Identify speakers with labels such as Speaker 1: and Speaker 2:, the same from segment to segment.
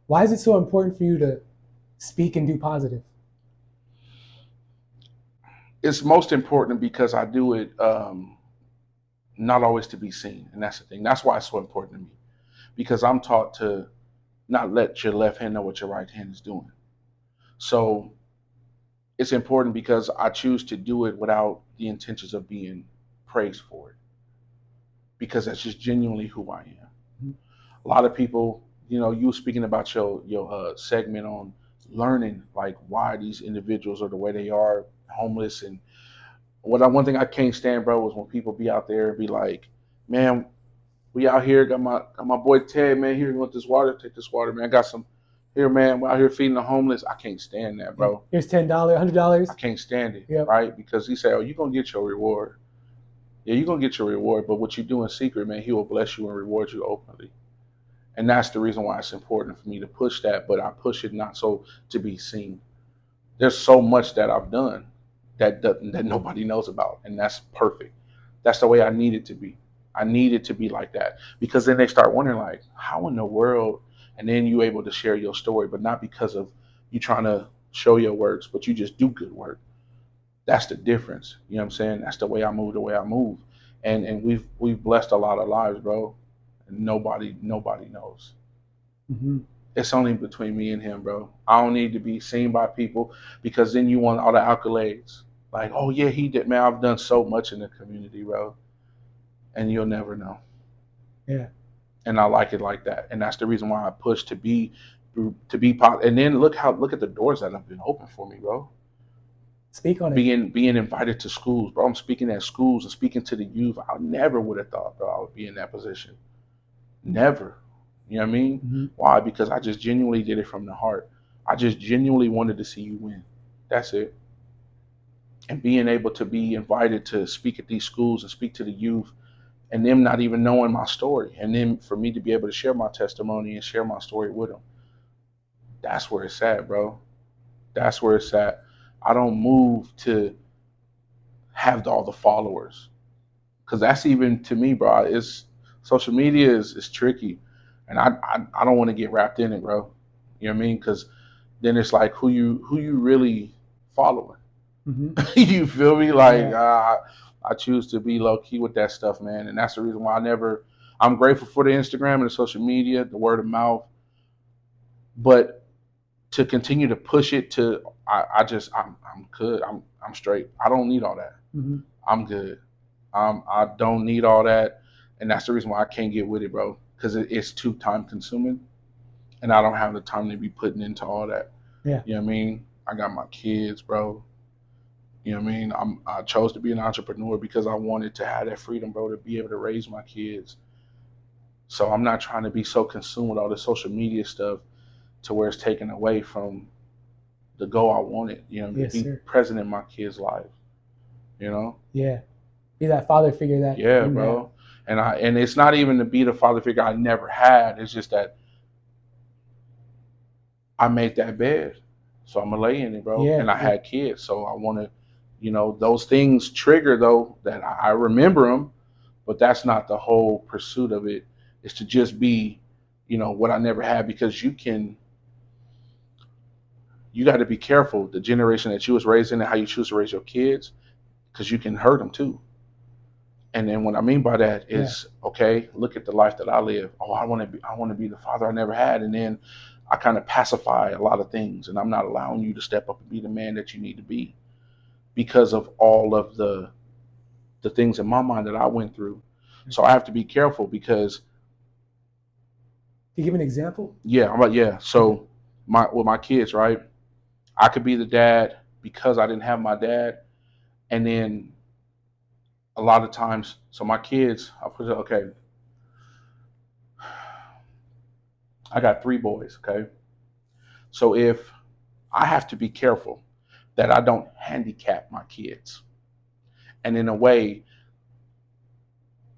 Speaker 1: Why is it so important for you to speak and do positive?
Speaker 2: It's most important because I do it not always to be seen, and that's the thing. That's why it's so important to me, because I'm taught to not let your left hand know what your right hand is doing. So it's important because I choose to do it without the intentions of being praised for it, because that's just genuinely who I am.
Speaker 1: Mhm.
Speaker 2: A lot of people, you speaking about your segment on learning like why these individuals are the way they are, homeless, and one thing I can't stand, bro, is when people be out there and be like, man, we out here got my boy Ted, man. Here, you want this water? Take this water, man. I got some here, man. We're out here feeding the homeless. I can't stand that,
Speaker 1: Yeah.
Speaker 2: bro.
Speaker 1: Here's $10,
Speaker 2: I
Speaker 1: $100.
Speaker 2: can't stand it,
Speaker 1: Yep.
Speaker 2: right? Because he said, oh, you're gonna get your reward. Yeah, you're gonna get your reward, but what you do in secret, man, he will bless you and reward you openly. And that's the reason why it's important for me to push that, but I push it not so to be seen. There's so much that I've done that nobody knows about, and that's perfect. That's the way I need it to be. I need it to be like that, because then they start wondering like, how in the world? And then you able to share your story, but not because of you trying to show your works, but you just do good work. That's the difference. You know what I'm saying? That's the way I move. The way I move, and we've blessed a lot of lives, bro. And nobody knows.
Speaker 1: Hmm.
Speaker 2: It's only between me and him, bro. I don't need to be seen by people, because then you want all the accolades. Like, oh yeah, he did, man. I've done so much in the community, bro, and you'll never know.
Speaker 1: Yeah.
Speaker 2: And I like it like that, and that's the reason why I push to be pop. And then look at the doors that have been open for me, bro.
Speaker 1: Speak on it.
Speaker 2: Being invited to schools, bro. I'm speaking at schools and speaking to the youth. I never would have thought, bro, I would be in that position. Never. You know what I mean?
Speaker 1: Hmm.
Speaker 2: Why? Because I just genuinely did it from the heart. I just genuinely wanted to see you win. That's it. And being able to be invited to speak at these schools and speak to the youth, and them not even knowing my story, and then for me to be able to share my testimony and share my story with them, that's where it's at, bro. That's where it's at. I don't move to have all the followers, because that's, even to me, bro, it's social media is tricky, and I don't want to get wrapped in it, bro. You know what I mean? Because then it's like who you really following.
Speaker 1: Hmm.
Speaker 2: You feel me? Like
Speaker 1: Yeah.
Speaker 2: I choose to be low key with that stuff, man, and that's the reason why I never. I'm grateful for the Instagram and the social media, the word of mouth, but to continue to push it to, I'm good. I'm straight. I don't need all that.
Speaker 1: Hmm.
Speaker 2: I'm good. I don't need all that, and that's the reason why I can't get with it, bro. Because it's too time consuming, and I don't have the time to be putting into all that.
Speaker 1: Yeah.
Speaker 2: You know what I mean? I got my kids, bro. You know what I mean? I chose to be an entrepreneur because I wanted to have that freedom, bro, to be able to raise my kids. So I'm not trying to be so consumed with all the social media stuff to where it's taken away from the goal I wanted. You know, to
Speaker 1: Yes,
Speaker 2: be
Speaker 1: sir.
Speaker 2: present in my kids' life. You know?
Speaker 1: Yeah. Be that father figure that you
Speaker 2: Yeah,
Speaker 1: didn't have.
Speaker 2: bro. And it's not even to be the father figure I never had. It's just that I made that bed, so I'm gonna lay in it, bro.
Speaker 1: Yeah.
Speaker 2: And I
Speaker 1: Yeah.
Speaker 2: had kids, so I want to, those things trigger though that I remember them, but that's not the whole pursuit of it. Is to just be, what I never had, because you got to be careful the generation that you was raised in and how you choose to raise your kids, because you can hurt them too. And then what I mean by that
Speaker 1: Yeah.
Speaker 2: is, okay, look at the life that I live. Oh, I want to be the father I never had, and then I kind of pacify a lot of things, and I'm not allowing you to step up and be the man that you need to be, because of all of the things in my mind that I went through. So I have to be careful, because
Speaker 1: Can you give an example?
Speaker 2: yeah, I'm like, yeah.
Speaker 1: Okay.
Speaker 2: So with my kids, right? I could be the dad because I didn't have my dad, and then a lot of times, so my kids, I put it, okay, I got three boys, okay. So if I have to be careful that I don't handicap my kids. And in a way,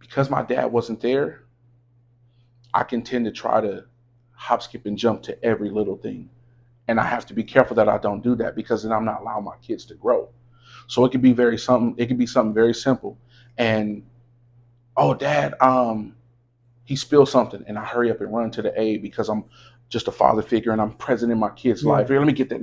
Speaker 2: because my dad wasn't there, I can tend to try to hop, skip, and jump to every little thing. And I have to be careful that I don't do that, because then I'm not allowing my kids to grow. So it could be something very simple. And oh dad, he spilled something, and I hurry up and run to the aid because just a father figure and I'm present in my kid's
Speaker 1: Yeah.
Speaker 2: life. Here, let me get that.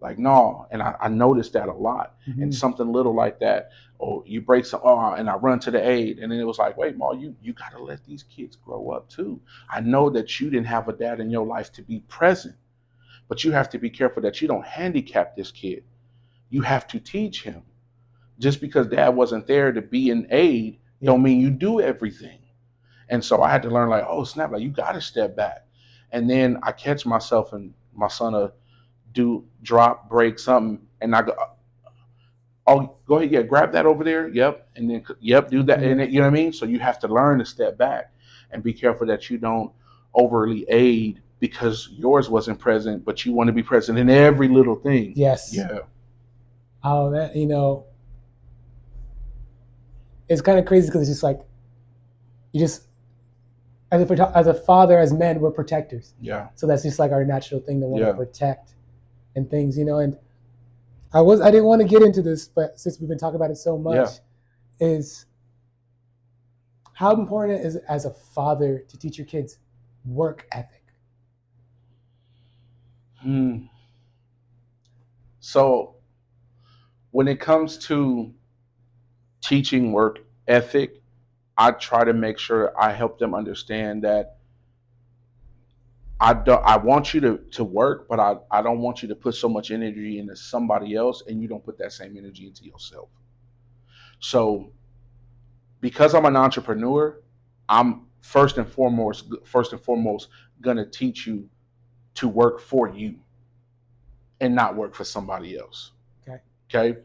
Speaker 2: Like, no. And I noticed that a lot. And something little like that, oh, you break some, oh, and I run to the aid. And then it was like, wait, Ma, you got to let these kids grow up too. I know that you didn't have a dad in your life to be present, but you have to be careful that you don't handicap this kid. You have to teach him. Just because dad wasn't there to be an aid, don't mean you do everything. And so I had to learn, like, oh snap, like you got to step back. And then I catch myself and my son do drop, break something, and I go, oh, go ahead, yeah, grab that over there, yep, and then yep, do that, and you know what I mean. So you have to learn to step back and be careful that you don't overly aid because yours wasn't present, but you want to be present in every little thing.
Speaker 1: Yes.
Speaker 2: Yeah.
Speaker 1: Oh, that, it's kind of crazy because it's just like, you just, as a father, as men, we're protectors.
Speaker 2: Yeah.
Speaker 1: So that's just like our natural thing to want to protect and things, and I didn't want to get into this, but since we've been talking about it so much, is how important it is as a father to teach your kids work ethic.
Speaker 2: So when it comes to teaching work ethic, I try to make sure I help them understand that I want you to work, but I don't want you to put so much energy into somebody else and you don't put that same energy into yourself. So because I'm an entrepreneur, I'm first and foremost gonna teach you to work for you and not work for somebody else. Okay.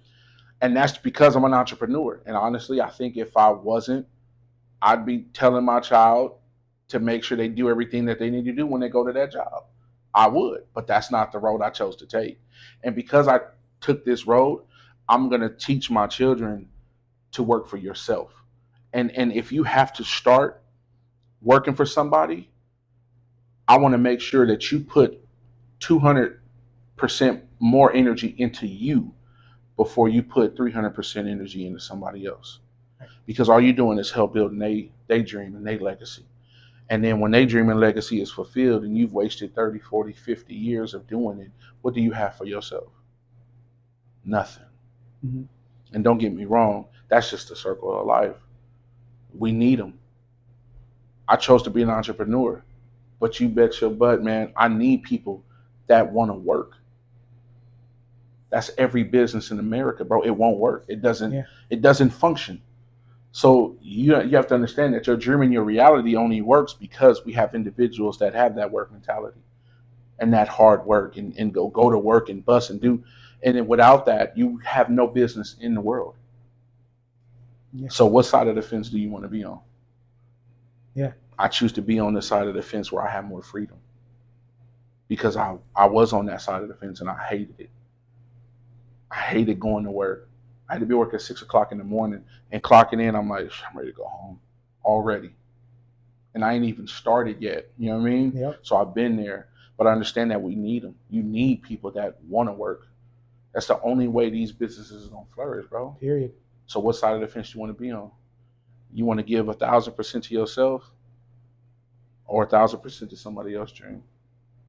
Speaker 2: And that's because I'm an entrepreneur. And honestly, I think if I wasn't, I'd be telling my child to make sure they do everything that they need to do when they go to that job. I would, but that's not the road I chose to take. And because I took this road, I'm going to teach my children to work for yourself. And if you have to start working for somebody, I want to make sure that you put 200% more energy into you before you put 300% energy into somebody else. Because all you're doing is help building they dream and they legacy. And then when they dream and legacy is fulfilled and you've wasted 30, 40, 50 years of doing it, what do you have for yourself? Nothing. And don't get me wrong, that's just the circle of life. We need them. I chose to be an entrepreneur, but you bet your butt, man, I need people that want to work. That's every business in America, bro. It won't work. It doesn't function. So you have to understand that your dream and your reality only works because we have individuals that have that work mentality and that hard work and go to work and bust and do. And then without that, you have no business in the world. So what side of the fence do you want to be on? I choose to be on the side of the fence where I have more freedom, because I was on that side of the fence and I hated it. I hated going to work. I had to be working at 6 o'clock in the morning and clocking in. I'm like, I'm ready to go home already. And I ain't even started yet. You know what I mean? So I've been there, but I understand that we need them. You need people that want to work. That's the only way these businesses are going to flourish, bro.
Speaker 1: Period.
Speaker 2: So what side of the fence do you want to be on? You want to give 1,000% to yourself or 1,000% to somebody else's dream?